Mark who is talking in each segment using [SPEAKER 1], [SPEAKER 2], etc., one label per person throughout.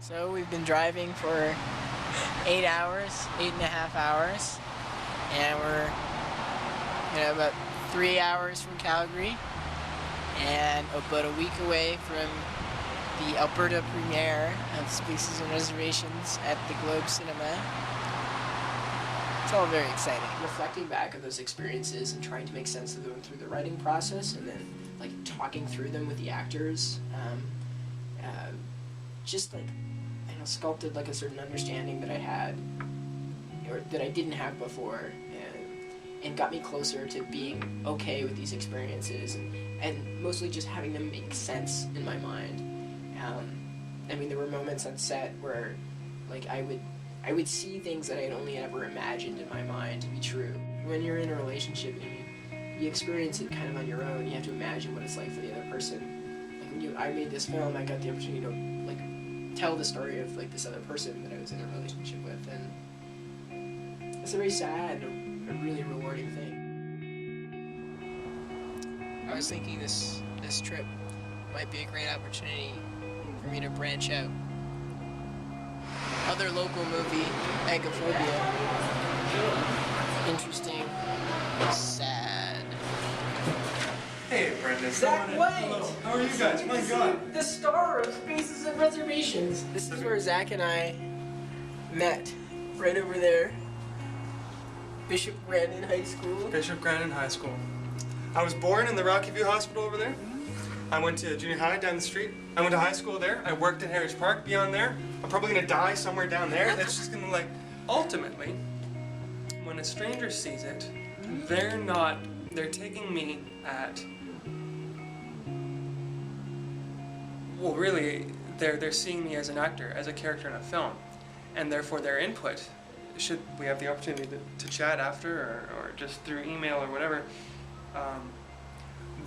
[SPEAKER 1] So we've been driving for 8 hours, 8.5 hours, and we're about 3 hours from Calgary and about a week away from the Alberta premiere of Spaces and Reservations at the Globe Cinema. It's all very exciting. Reflecting back on those experiences and trying to make sense of them through the writing process, and then like talking through them with the actors, just like sculpted like a certain understanding that I had, or that I didn't have before, and got me closer to being okay with these experiences, and mostly just having them make sense in my mind. I mean, there were moments on set where like I would see things that I had only ever imagined in my mind to be true. When you're in a relationship and you experience it kind of on your own, you have to imagine what it's like for the other person. Like when I made this film, I got the opportunity to like tell the story of like this other person that I was in a relationship with, and it's a very sad and a really rewarding thing. I was thinking this trip might be a great opportunity for me to branch out. Other local movie, Agaphobia. Interesting, sad.
[SPEAKER 2] Hey, Brendan.
[SPEAKER 1] Zach White!
[SPEAKER 2] Hello. How are you guys? My God.
[SPEAKER 1] The star of Spaces and Reservations. This is where Zach and I met. Right over there. Bishop Grandin High School.
[SPEAKER 2] Bishop Grandin High School. I was born in the Rocky View Hospital over there. I went to junior high down the street. I went to high school there. I worked at Harris Park beyond there. I'm probably gonna die somewhere down there. That's just gonna like, ultimately, when a stranger sees it, they're taking me at, well really, they're seeing me as an actor, as a character in a film. And therefore their input, should we have the opportunity to chat after or just through email or whatever,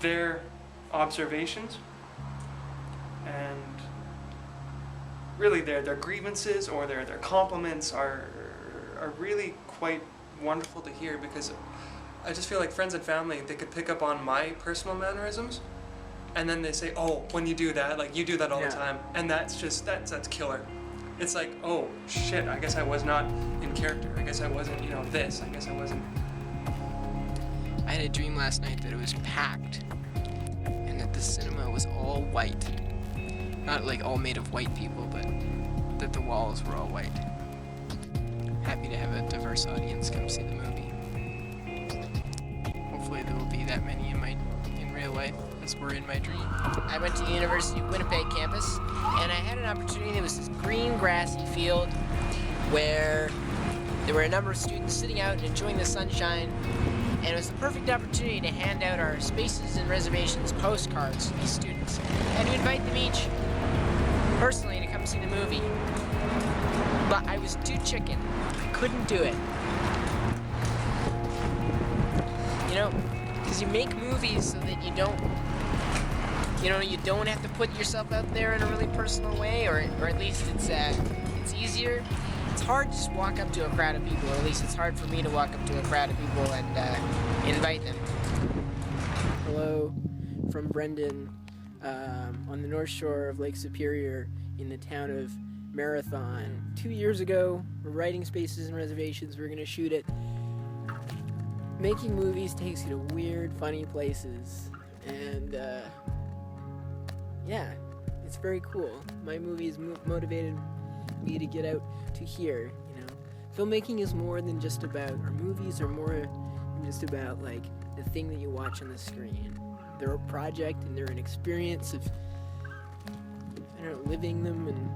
[SPEAKER 2] their observations and really their grievances or their compliments are really quite wonderful to hear, because I just feel like friends and family, they could pick up on my personal mannerisms and then they say, oh, when you do that, like you do that all the time, and that's killer. It's like, oh shit, I guess I was not in character, I guess I wasn't, this, I guess I wasn't.
[SPEAKER 1] I had a dream last night that it was packed and that the cinema was all white. Not like all made of white people, but that the walls were all white. Happy to have a diverse audience come see the movie. Hopefully there will be that many in real life as were in my dream. I went to the University of Winnipeg campus, and I had an opportunity. There was this green grassy field where there were a number of students sitting out and enjoying the sunshine, and it was the perfect opportunity to hand out our Spaces and Reservations postcards to these students and to invite them each personally to come see the movie. But I was too chicken. I couldn't do it. Because you make movies so that you don't have to put yourself out there in a really personal way, or at least it's easier. It's hard to just walk up to a crowd of people, or at least it's hard for me to walk up to a crowd of people and invite them. Hello from Brendan on the north shore of Lake Superior in the town of Marathon. 2 years ago, we're writing Spaces and Reservations. We're going to shoot it. Making movies takes you to weird, funny places, and it's very cool. My movies motivated me to get out to here. Filmmaking is more than just about, or movies are more than just about like the thing that you watch on the screen. They're a project and they're an experience of living them, and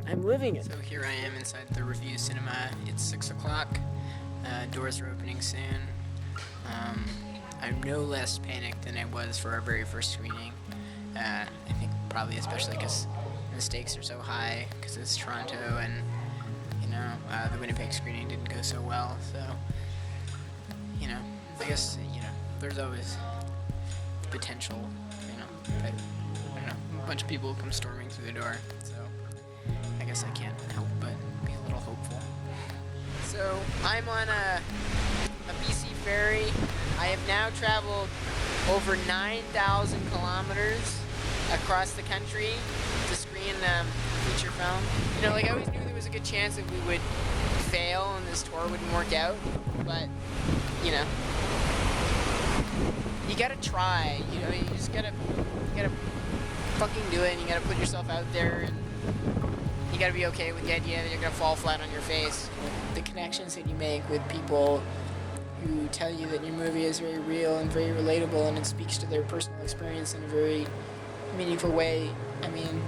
[SPEAKER 1] I'm living it. So here I am inside the Review Cinema. It's 6 o'clock. Doors are opening soon. I'm no less panicked than I was for our very first screening. I think probably especially because the stakes are so high because it's Toronto, and the Winnipeg screening didn't go so well. So I guess there's always the potential. But I don't know, a bunch of people come storming through the door. So I guess I can't help but be a little hopeful. So I'm on a BC ferry. I have now traveled over 9,000 kilometers across the country to screen feature film. You know, like I always knew there was a good chance that we would fail and this tour wouldn't work out, but you know, you gotta try. You know, you gotta fucking do it. And you gotta put yourself out there, and you gotta be okay with the idea that you're gonna fall flat on your face. The connections that you make with people who tell you that your movie is very real and very relatable, and it speaks to their personal experience in a very meaningful way. I mean,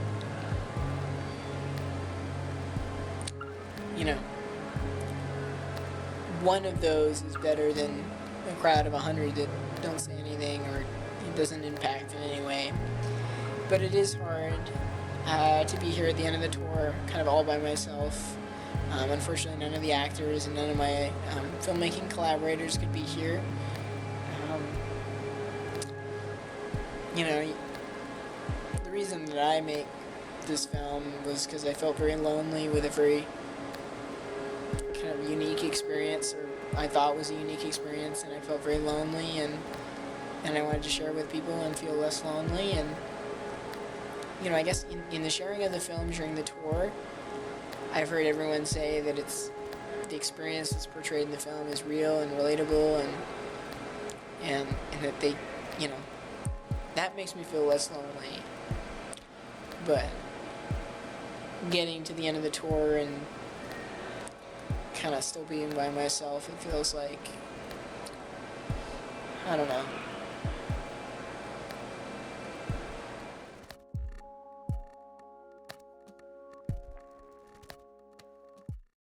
[SPEAKER 1] you know, one of those is better than a crowd of 100 that don't say anything or it doesn't impact in any way. But it is hard to be here at the end of the tour, kind of all by myself. Unfortunately, none of the actors and none of my filmmaking collaborators could be here. You know, the reason that I make this film was because I felt very lonely with a very kind of unique experience, or I thought was a unique experience, and I felt very lonely, and I wanted to share with people and feel less lonely. And you know, I guess in the sharing of the film during the tour, I've heard everyone say that it's the experience that's portrayed in the film is real and relatable, and that they, you know, that makes me feel less lonely. But getting to the end of the tour and kind of still being by myself, it feels like, I don't know,